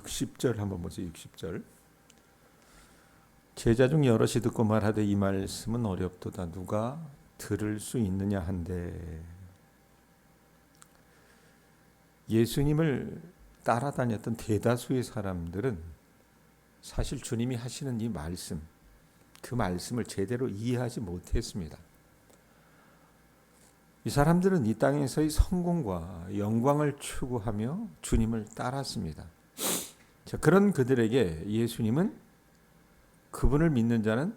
60절 한번 보세요. 60절. 제자 중 여럿이 듣고 말하되 이 말씀은 어렵도다. 누가 들을 수 있느냐 한데. 예수님을 따라다녔던 대다수의 사람들은 사실 주님이 하시는 이 말씀, 그 말씀을 제대로 이해하지 못했습니다. 이 사람들은 이 땅에서의 성공과 영광을 추구하며 주님을 따랐습니다. 자, 그런 그들에게 예수님은 그분을 믿는 자는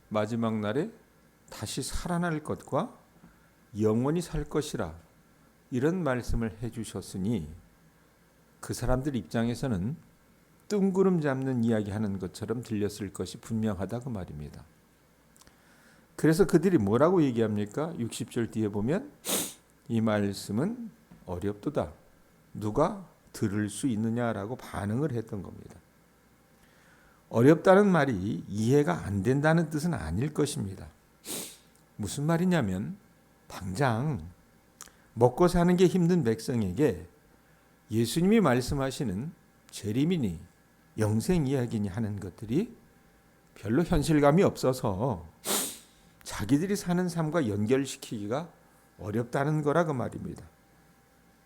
마지막 날에 다시 살아날 것과 영원히 살 것이라 이런 말씀을 해주셨으니 그 사람들 입장에서는 뜬구름 잡는 이야기하는 것처럼 들렸을 것이 분명하다 그 말입니다. 그래서 그들이 뭐라고 얘기합니까? 60절 뒤에 보면 이 말씀은 어렵도다. 누가 들을 수 있느냐라고 반응을 했던 겁니다. 어렵다는 말이 이해가 안 된다는 뜻은 아닐 것입니다. 무슨 말이냐면 당장 먹고 사는 게 힘든 백성에게 예수님이 말씀하시는 재림이니 영생 이야기니 하는 것들이 별로 현실감이 없어서 자기들이 사는 삶과 연결시키기가 어렵다는 거라 그 말입니다.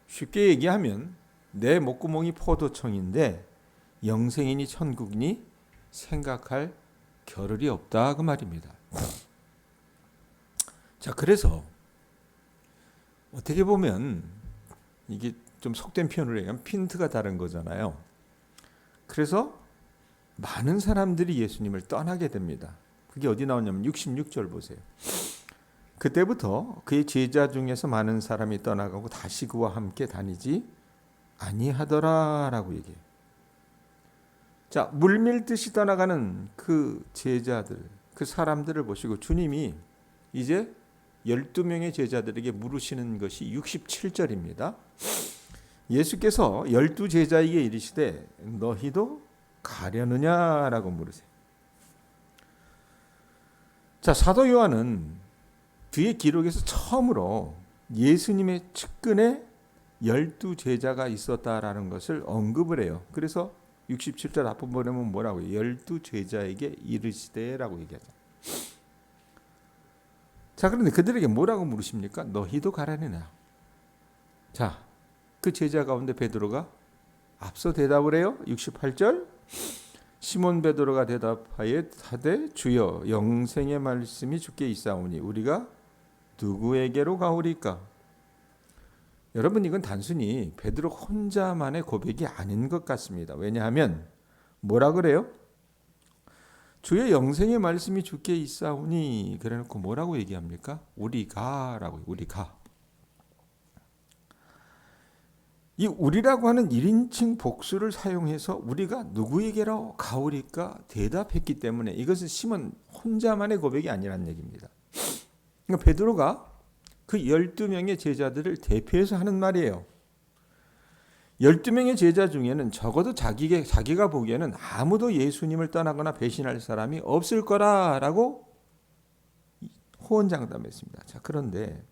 쉽게 얘기하면 내 목구멍이 포도청인데 영생이니 천국이니 생각할 겨를이 없다 그 말입니다. 자, 그래서 어떻게 보면 이게 좀 속된 표현으로 얘기하면 핀트가 다른 거잖아요. 그래서 많은 사람들이 예수님을 떠나게 됩니다. 그게 어디 나오냐면 66절 보세요. 그때부터 그의 제자 중에서 많은 사람이 떠나가고 다시 그와 함께 다니지 아니하더라라고 얘기해요. 자, 물밀듯이 떠나가는 그 제자들, 그 사람들을 보시고 주님이 이제 12명의 제자들에게 물으시는 것이 67절입니다. 예수께서 12제자에게 이르시되 너희도 가려느냐라고 물으세요. 자, 사도 요한은 뒤의 기록에서 처음으로 예수님의 측근에 12제자가 있었다라는 것을 언급을 해요. 그래서 67절 앞부분 보면 뭐라고 해요? 12제자에게 이르시되라고 얘기하죠. 자, 그런데 그들에게 뭐라고 물으십니까? 너희도 가라느냐. 자, 그 제자 가운데 베드로가 앞서 대답을 해요. 68절. 시몬 베드로가 대답하되 주여 영생의 말씀이 주께 있사오니 우리가 누구에게로 가오리까? 여러분, 이건 단순히 베드로 혼자만의 고백이 아닌 것 같습니다. 왜냐하면 뭐라 그래요? 주의 영생의 말씀이 주께 있사오니 그래놓고 뭐라고 얘기합니까? 우리가라고. 우리가. 이 우리라고 하는 1인칭 복수를 사용해서 우리가 누구에게로 가오리까 대답했기 때문에 이것은 시몬 혼자만의 고백이 아니라는 얘기입니다. 그러니까 베드로가 그 12명의 제자들을 대표해서 하는 말이에요. 12명의 제자 중에는 적어도 자기가 보기에는 아무도 예수님을 떠나거나 배신할 사람이 없을 거라라고 호언장담했습니다. 자, 그런데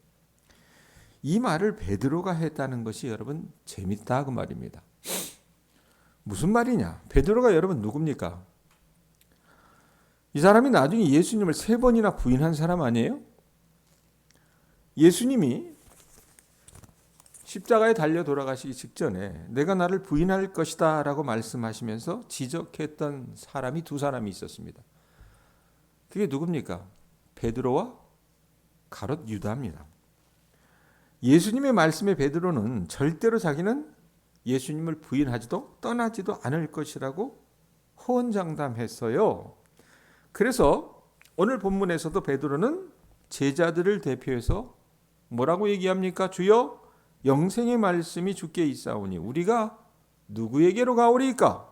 이 말을 베드로가 했다는 것이 여러분 재밌다 그 말입니다. 무슨 말이냐? 베드로가 여러분 누굽니까? 이 사람이 나중에 예수님을 3번이나 부인한 사람 아니에요? 예수님이 십자가에 달려 돌아가시기 직전에 내가 나를 부인할 것이다 라고 말씀하시면서 지적했던 사람이 2사람이 있었습니다. 그게 누굽니까? 베드로와 가롯 유다입니다. 예수님의 말씀에 베드로는 절대로 자기는 예수님을 부인하지도 떠나지도 않을 것이라고 호언장담했어요. 그래서 오늘 본문에서도 베드로는 제자들을 대표해서 뭐라고 얘기합니까? 주여 영생의 말씀이 주께 있사오니 우리가 누구에게로 가오리까?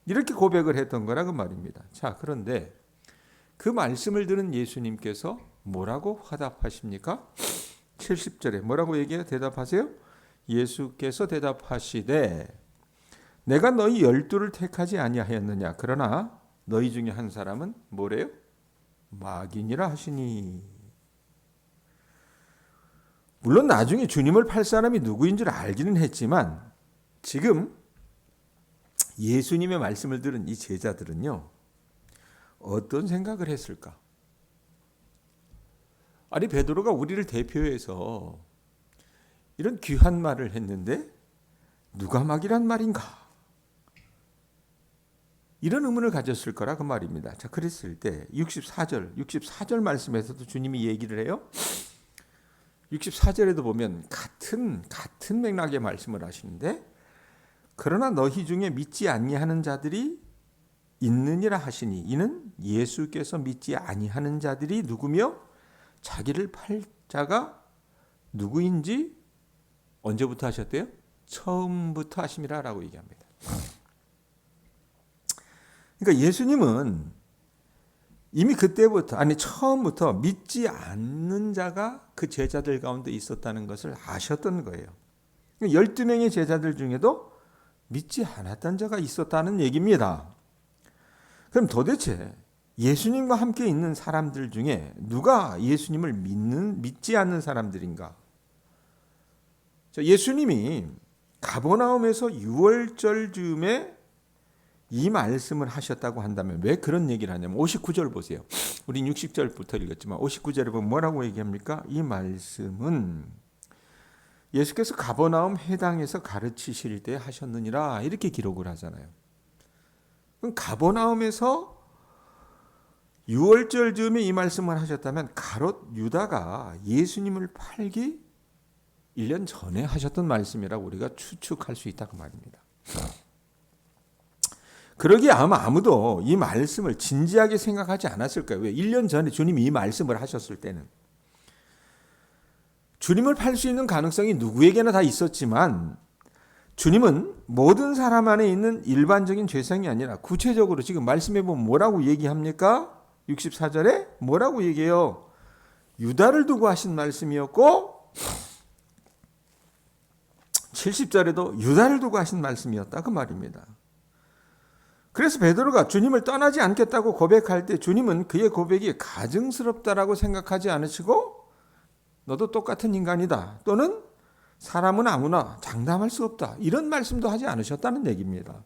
이렇게 고백을 했던 거라 그 말입니다. 자, 그런데 그 말씀을 들은 예수님께서 뭐라고 화답하십니까? 70절에 뭐라고 얘기해요? 대답하세요. 예수께서 대답하시되 내가 너희 12를 택하지 아니하였느냐? 그러나 너희 중에 한 사람은 뭐래요? 마귀니라 하시니. 물론 나중에 주님을 팔 사람이 누구인 줄 알기는 했지만 지금 예수님의 말씀을 들은 이 제자들은요, 어떤 생각을 했을까? 아니, 베드로가 우리를 대표해서 이런 귀한 말을 했는데 누가 막이란 말인가? 이런 의문을 가졌을 거라 그 말입니다. 자, 그랬을 때 64절 말씀에서도 주님이 얘기를 해요. 64절에도 보면 같은 맥락의 말씀을 하시는데, 그러나 너희 중에 믿지 아니하는 자들이 있느니라 하시니, 이는 예수께서 믿지 아니하는 자들이 누구며 자기를 팔 자가 누구인지 언제부터 하셨대요? 처음부터 하심이라라고 얘기합니다. 그러니까 예수님은 이미 그때부터, 아니 처음부터 믿지 않는 자가 그 제자들 가운데 있었다는 것을 아셨던 거예요. 12명의 제자들 중에도 믿지 않았던 자가 있었다는 얘기입니다. 그럼 도대체 예수님과 함께 있는 사람들 중에 누가 예수님을 믿지 않는 사람들인가? 예수님이 가버나움에서 유월절 즈음에 이 말씀을 하셨다고 한다면 왜 그런 얘기를 하냐면 59절 보세요. 우린 60절부터 읽었지만 59절에 보면 뭐라고 얘기합니까? 이 말씀은 예수께서 가버나움 해당에서 가르치실 때 하셨느니라, 이렇게 기록을 하잖아요. 그럼 가버나움에서 유월절 즈음에 이 말씀을 하셨다면 가롯 유다가 예수님을 팔기 1년 전에 하셨던 말씀이라고 우리가 추측할 수 있다 그 말입니다. 그러기에 아마 아무도 이 말씀을 진지하게 생각하지 않았을 거예요. 왜? 1년 전에 주님이 이 말씀을 하셨을 때는 주님을 팔 수 있는 가능성이 누구에게나 다 있었지만, 주님은 모든 사람 안에 있는 일반적인 죄성이 아니라 구체적으로 지금 말씀해 보면 뭐라고 얘기합니까? 64절에 뭐라고 얘기해요? 유다를 두고 하신 말씀이었고 70절에도 유다를 두고 하신 말씀이었다 그 말입니다. 그래서 베드로가 주님을 떠나지 않겠다고 고백할 때 주님은 그의 고백이 가증스럽다라고 생각하지 않으시고, 너도 똑같은 인간이다, 또는 사람은 아무나 장담할 수 없다, 이런 말씀도 하지 않으셨다는 얘기입니다.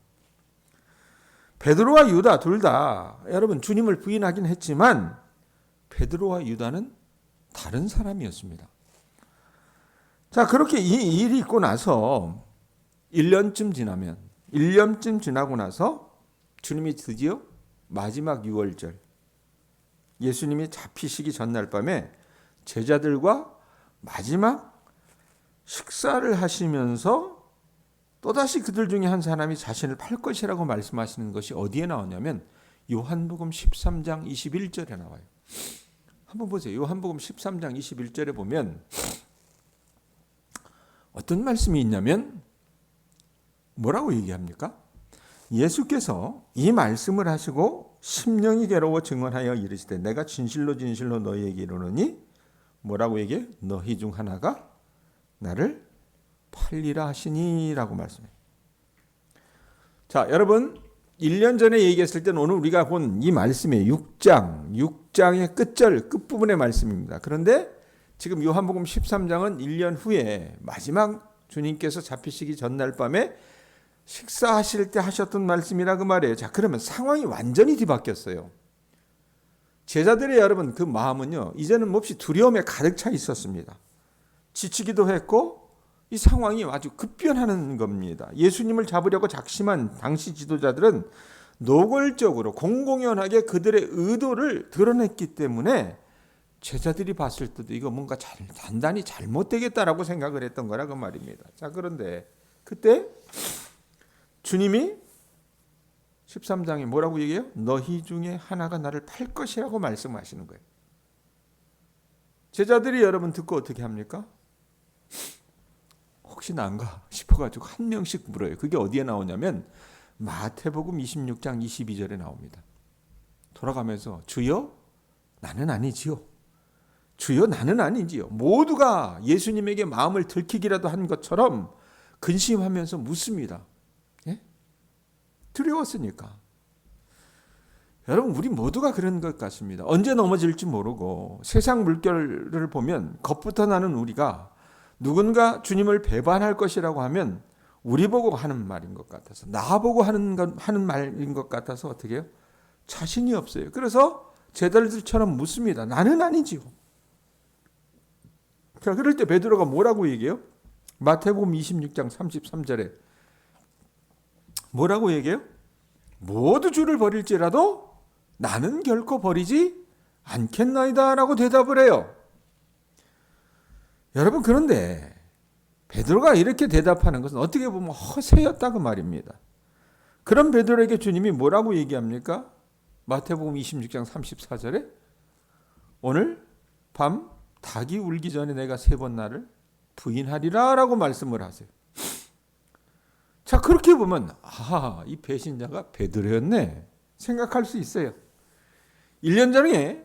베드로와 유다 둘 다 여러분 주님을 부인하긴 했지만 베드로와 유다는 다른 사람이었습니다. 자, 그렇게 이 일이 있고 나서 1년쯤 지나고 나서 주님이 드디어 마지막 유월절, 예수님이 잡히시기 전날 밤에 제자들과 마지막 식사를 하시면서 또다시 그들 중에 한 사람이 자신을 팔 것이라고 말씀하시는 것이 어디에 나오냐면 요한복음 13장 21절에 나와요. 한번 보세요. 요한복음 13장 21절에 보면 어떤 말씀이 있냐면 뭐라고 얘기합니까? 예수께서 이 말씀을 하시고 심령이 괴로워 증언하여 이르시되 내가 진실로 너희에게 이르노니 뭐라고 얘기해요? 너희 중 하나가 나를 팔리라 하시니라고 말씀해요. 자, 여러분 1년 전에 얘기했을 때는 오늘 우리가 본 이 말씀의 6장의 끝부분의 말씀입니다. 그런데 지금 요한복음 13장은 1년 후에 마지막 주님께서 잡히시기 전날 밤에 식사하실 때 하셨던 말씀이라 그 말이에요. 자, 그러면 상황이 완전히 뒤바뀌었어요. 제자들의 여러분 그 마음은요, 이제는 몹시 두려움에 가득 차 있었습니다. 지치기도 했고 이 상황이 아주 급변하는 겁니다. 예수님을 잡으려고 작심한 당시 지도자들은 노골적으로 공공연하게 그들의 의도를 드러냈기 때문에 제자들이 봤을 때도 이거 뭔가 단단히 잘못되겠다라고 생각을 했던 거라 그 말입니다. 자, 그런데 그때 주님이 13장에 뭐라고 얘기해요? 너희 중에 하나가 나를 팔 것이라고 말씀하시는 거예요. 제자들이 여러분 듣고 어떻게 합니까? 혹시 난가 싶어가지고 한 명씩 물어요. 그게 어디에 나오냐면 마태복음 26장 22절에 나옵니다. 돌아가면서 주여 나는 아니지요. 주여 나는 아니지요. 모두가 예수님에게 마음을 들키기라도 한 것처럼 근심하면서 묻습니다. 예? 두려웠으니까. 여러분 우리 모두가 그런 것 같습니다. 언제 넘어질지 모르고 세상 물결을 보면 겁부터 나는 우리가 누군가 주님을 배반할 것이라고 하면 우리 보고 하는 말인 것 같아서, 나 보고 하는 말인 것 같아서 어떻게 해요? 자신이 없어요. 그래서 제자들처럼 묻습니다. 나는 아니지요. 자, 그럴 때 베드로가 뭐라고 얘기해요? 마태복음 26장 33절에 뭐라고 얘기해요? 모두 주를 버릴지라도 나는 결코 버리지 않겠나이다 라고 대답을 해요. 여러분, 그런데 베드로가 이렇게 대답하는 것은 어떻게 보면 허세였다고 말입니다. 그런 베드로에게 주님이 뭐라고 얘기합니까? 마태복음 26장 34절에 오늘 밤 닭이 울기 전에 내가 3번 나를 부인하리라 라고 말씀을 하세요. 자, 그렇게 보면 이 배신자가 베드로였네 생각할 수 있어요. 1년 전에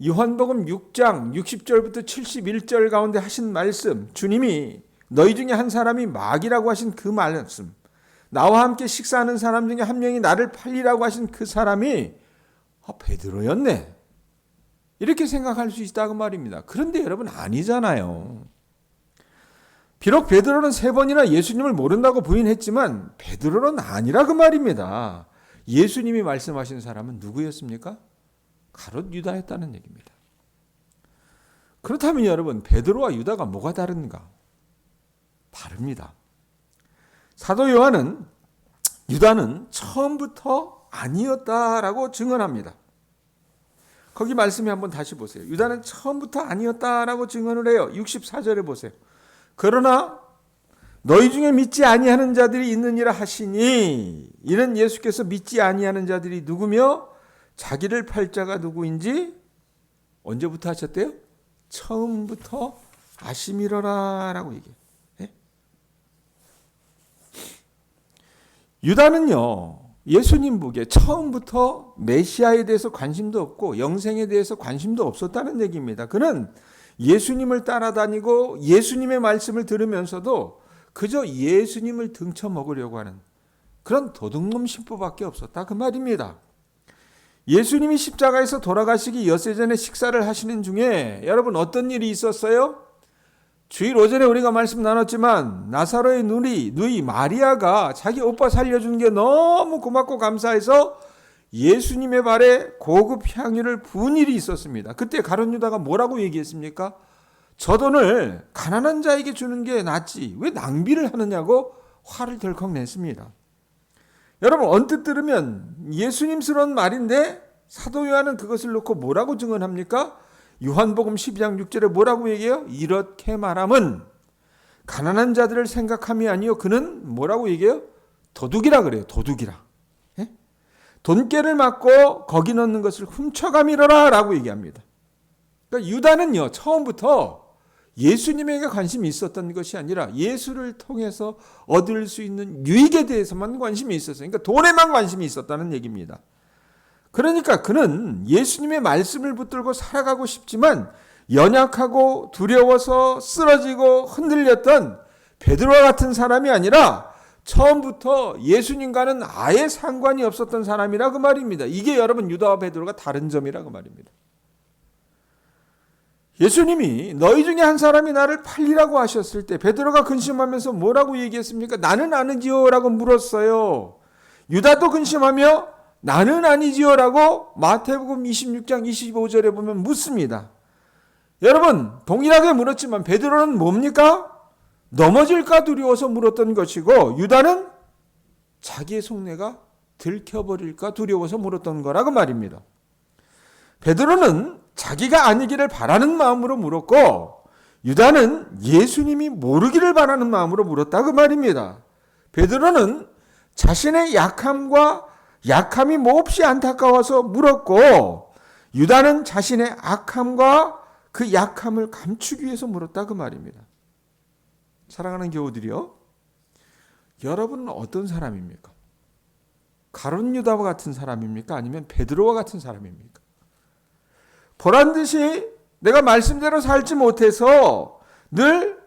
요한복음 6장 60절부터 71절 가운데 하신 말씀, 주님이 너희 중에 한 사람이 마귀라고 하신 그 말씀, 나와 함께 식사하는 사람 중에 한 명이 나를 팔리라고 하신 그 사람이 베드로였네 이렇게 생각할 수 있다고 말입니다. 그런데 여러분, 아니잖아요. 비록 베드로는 3번이나 예수님을 모른다고 부인했지만 베드로는 아니라 그 말입니다. 예수님이 말씀하신 사람은 누구였습니까? 가롯 유다였다는 얘기입니다. 그렇다면 여러분, 베드로와 유다가 뭐가 다른가? 다릅니다. 사도 요한은 유다는 처음부터 아니었다라고 증언합니다. 거기 말씀에 한번 다시 보세요. 유다는 처음부터 아니었다라고 증언을 해요. 64절에 보세요. 그러나 너희 중에 믿지 아니하는 자들이 있느니라 하시니, 이는 예수께서 믿지 아니하는 자들이 누구며 자기를 팔 자가 누구인지 언제부터 하셨대요? 처음부터 아심이러라 라고 얘기해요. 네? 유다는요, 예수님 보기에 처음부터 메시아에 대해서 관심도 없고 영생에 대해서 관심도 없었다는 얘기입니다. 그는 예수님을 따라다니고 예수님의 말씀을 들으면서도 그저 예수님을 등쳐 먹으려고 하는 그런 도둑놈 신부밖에 없었다 그 말입니다. 예수님이 십자가에서 돌아가시기 엿새 전에 식사를 하시는 중에 여러분 어떤 일이 있었어요? 주일 오전에 우리가 말씀 나눴지만 나사로의 누이 마리아가 자기 오빠 살려준 게 너무 고맙고 감사해서 예수님의 발에 고급 향유를 부은 일이 있었습니다. 그때 가룟 유다가 뭐라고 얘기했습니까? 저 돈을 가난한 자에게 주는 게 낫지 왜 낭비를 하느냐고 화를 덜컥 냈습니다. 여러분, 언뜻 들으면 예수님스러운 말인데 사도 요한은 그것을 놓고 뭐라고 증언합니까? 요한복음 12장 6절에 뭐라고 얘기해요? 이렇게 말함은 가난한 자들을 생각함이 아니요 그는 뭐라고 얘기해요? 도둑이라 그래요. 도둑이라. 예? 돈깨를 맞고 거기 넣는 것을 훔쳐감이러라 라고 얘기합니다. 그러니까 유다는요, 처음부터 예수님에게 관심이 있었던 것이 아니라 예수를 통해서 얻을 수 있는 유익에 대해서만 관심이 있었어요. 그러니까 돈에만 관심이 있었다는 얘기입니다. 그러니까 그는 예수님의 말씀을 붙들고 살아가고 싶지만 연약하고 두려워서 쓰러지고 흔들렸던 베드로와 같은 사람이 아니라 처음부터 예수님과는 아예 상관이 없었던 사람이라 그 말입니다. 이게 여러분 유다와 베드로가 다른 점이라 그 말입니다. 예수님이 너희 중에 한 사람이 나를 팔리라고 하셨을 때 베드로가 근심하면서 뭐라고 얘기했습니까? 나는 아니지요 라고 물었어요. 유다도 근심하며 나는 아니지요 라고 마태복음 26장 25절에 보면 묻습니다. 여러분, 동일하게 물었지만 베드로는 뭡니까? 넘어질까 두려워서 물었던 것이고 유다는 자기의 속내가 들켜버릴까 두려워서 물었던 거라고 말입니다. 베드로는 자기가 아니기를 바라는 마음으로 물었고 유다는 예수님이 모르기를 바라는 마음으로 물었다 그 말입니다. 베드로는 자신의 약함이 몹시 안타까워서 물었고 유다는 자신의 악함과 그 약함을 감추기 위해서 물었다 그 말입니다. 사랑하는 교우들이요, 여러분은 어떤 사람입니까? 가룟 유다와 같은 사람입니까? 아니면 베드로와 같은 사람입니까? 보란듯이 내가 말씀대로 살지 못해서 늘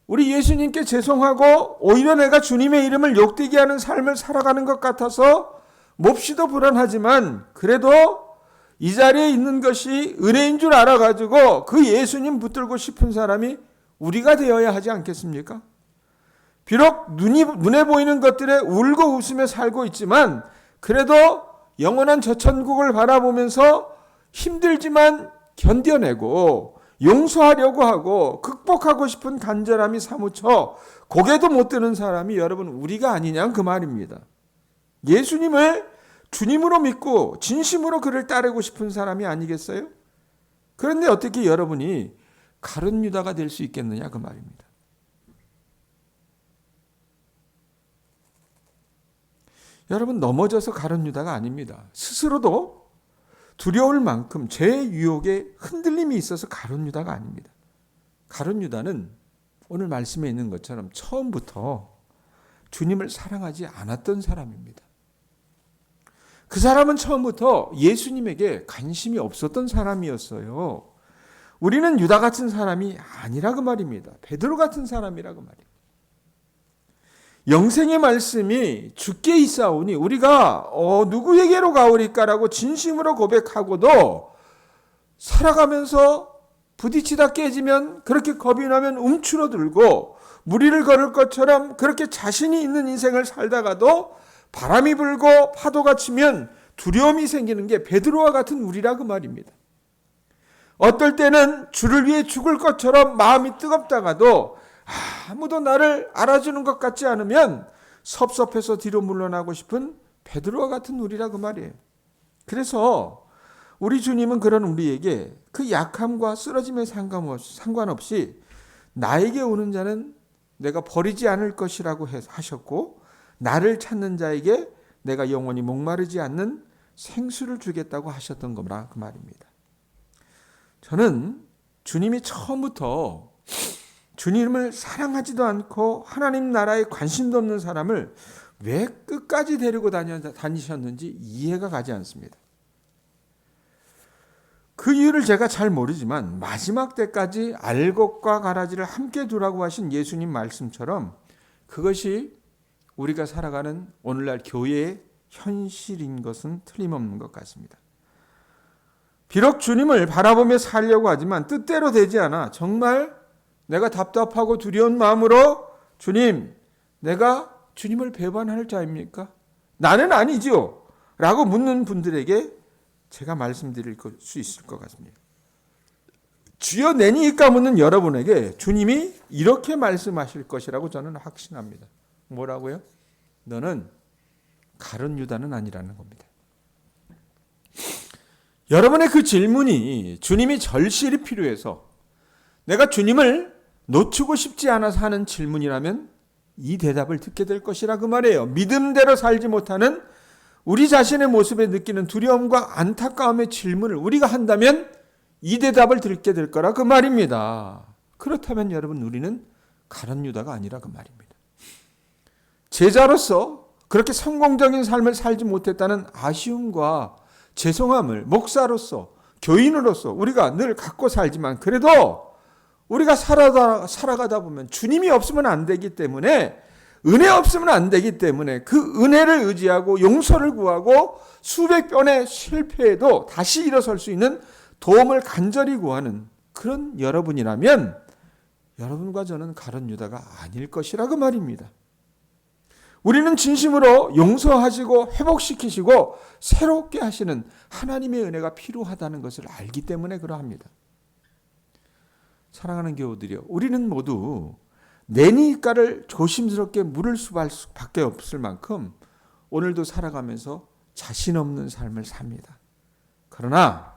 우리 예수님께 죄송하고 오히려 내가 주님의 이름을 욕되게 하는 삶을 살아가는 것 같아서 몹시도 불안하지만 그래도 이 자리에 있는 것이 은혜인 줄 알아가지고 그 예수님 붙들고 싶은 사람이 우리가 되어야 하지 않겠습니까? 비록 눈에 보이는 것들에 울고 웃으며 살고 있지만 그래도 영원한 저 천국을 바라보면서 힘들지만 견뎌내고 용서하려고 하고 극복하고 싶은 간절함이 사무쳐 고개도 못 드는 사람이 여러분 우리가 아니냐 그 말입니다. 예수님을 주님으로 믿고 진심으로 그를 따르고 싶은 사람이 아니겠어요? 그런데 어떻게 여러분이 가룟 유다가 될 수 있겠느냐 그 말입니다. 여러분 넘어져서 가룟 유다가 아닙니다. 스스로도 두려울 만큼 죄의 유혹에 흔들림이 있어서 가룟 유다가 아닙니다. 가룟 유다는 오늘 말씀에 있는 것처럼 처음부터 주님을 사랑하지 않았던 사람입니다. 그 사람은 처음부터 예수님에게 관심이 없었던 사람이었어요. 우리는 유다 같은 사람이 아니라 그 말입니다. 베드로 같은 사람이라 그 말입니다. 영생의 말씀이 주께 있사오니 우리가 누구에게로 가오리까라고 진심으로 고백하고도 살아가면서 부딪히다 깨지면 그렇게 겁이 나면 움츠러들고 무리를 걸을 것처럼 그렇게 자신이 있는 인생을 살다가도 바람이 불고 파도가 치면 두려움이 생기는 게 베드로와 같은 우리라 그 말입니다. 어떨 때는 주를 위해 죽을 것처럼 마음이 뜨겁다가도 아무도 나를 알아주는 것 같지 않으면 섭섭해서 뒤로 물러나고 싶은 베드로와 같은 우리라 그 말이에요. 그래서 우리 주님은 그런 우리에게 그 약함과 쓰러짐에 상관없이 나에게 오는 자는 내가 버리지 않을 것이라고 하셨고 나를 찾는 자에게 내가 영원히 목마르지 않는 생수를 주겠다고 하셨던 거라 그 말입니다. 저는 주님이 처음부터 주님을 사랑하지도 않고 하나님 나라에 관심도 없는 사람을 왜 끝까지 데리고 다니셨는지 이해가 가지 않습니다. 그 이유를 제가 잘 모르지만 마지막 때까지 알곡과 가라지를 함께 두라고 하신 예수님 말씀처럼 그것이 우리가 살아가는 오늘날 교회의 현실인 것은 틀림없는 것 같습니다. 비록 주님을 바라보며 살려고 하지만 뜻대로 되지 않아 정말 내가 답답하고 두려운 마음으로 주님, 내가 주님을 배반할 자입니까? 나는 아니지요. 라고 묻는 분들에게 제가 말씀드릴 수 있을 것 같습니다. 주여 내니까 묻는 여러분에게 주님이 이렇게 말씀하실 것이라고 저는 확신합니다. 뭐라고요? 너는 가룟 유다는 아니라는 겁니다. 여러분의 그 질문이 주님이 절실히 필요해서 내가 주님을 놓치고 싶지 않아서 하는 질문이라면 이 대답을 듣게 될 것이라 그 말이에요. 믿음대로 살지 못하는 우리 자신의 모습에 느끼는 두려움과 안타까움의 질문을 우리가 한다면 이 대답을 듣게 될 거라 그 말입니다. 그렇다면 여러분 우리는 가룟 유다가 아니라 그 말입니다. 제자로서 그렇게 성공적인 삶을 살지 못했다는 아쉬움과 죄송함을 목사로서 교인으로서 우리가 늘 갖고 살지만 그래도 우리가 살아가다 보면 주님이 없으면 안 되기 때문에 은혜 없으면 안 되기 때문에 그 은혜를 의지하고 용서를 구하고 수백 번의 실패에도 다시 일어설 수 있는 도움을 간절히 구하는 그런 여러분이라면 여러분과 저는 가룟 유다가 아닐 것이라고 말입니다. 우리는 진심으로 용서하시고 회복시키시고 새롭게 하시는 하나님의 은혜가 필요하다는 것을 알기 때문에 그러합니다. 사랑하는 교우들이여, 우리는 모두 내니가를 조심스럽게 물을 수밖에 없을 만큼 오늘도 살아가면서 자신 없는 삶을 삽니다. 그러나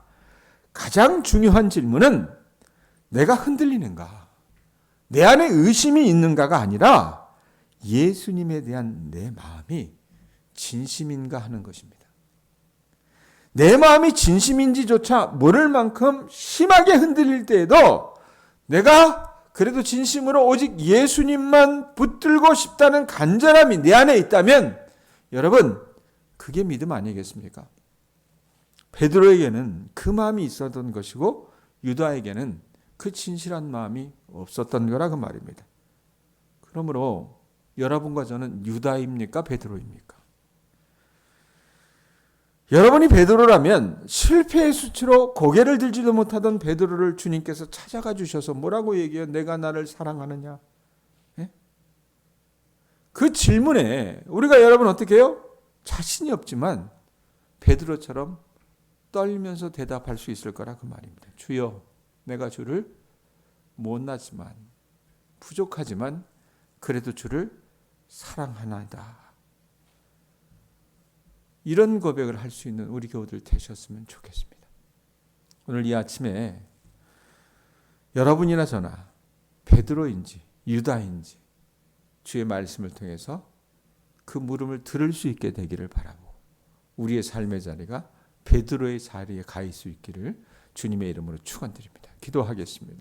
가장 중요한 질문은 내가 흔들리는가, 내 안에 의심이 있는가가 아니라 예수님에 대한 내 마음이 진심인가 하는 것입니다. 내 마음이 진심인지조차 모를 만큼 심하게 흔들릴 때에도 내가 그래도 진심으로 오직 예수님만 붙들고 싶다는 간절함이 내 안에 있다면 여러분 그게 믿음 아니겠습니까? 베드로에게는 그 마음이 있었던 것이고 유다에게는 그 진실한 마음이 없었던 거라 그 말입니다. 그러므로 여러분과 저는 유다입니까? 베드로입니까? 여러분이 베드로라면 실패의 수치로 고개를 들지도 못하던 베드로를 주님께서 찾아가 주셔서 뭐라고 얘기해요? 내가 나를 사랑하느냐? 예? 그 질문에 우리가 여러분 어떻게 해요? 자신이 없지만 베드로처럼 떨면서 대답할 수 있을 거라 그 말입니다. 주여, 내가 주를 못나지만 부족하지만 그래도 주를 사랑하나이다. 이런 고백을 할 수 있는 우리 교우들 되셨으면 좋겠습니다. 오늘 이 아침에 여러분이나 저나 베드로인지 유다인지 주의 말씀을 통해서 그 물음을 들을 수 있게 되기를 바라고 우리의 삶의 자리가 베드로의 자리에 가 있을 수 있기를 주님의 이름으로 축원드립니다. 기도하겠습니다.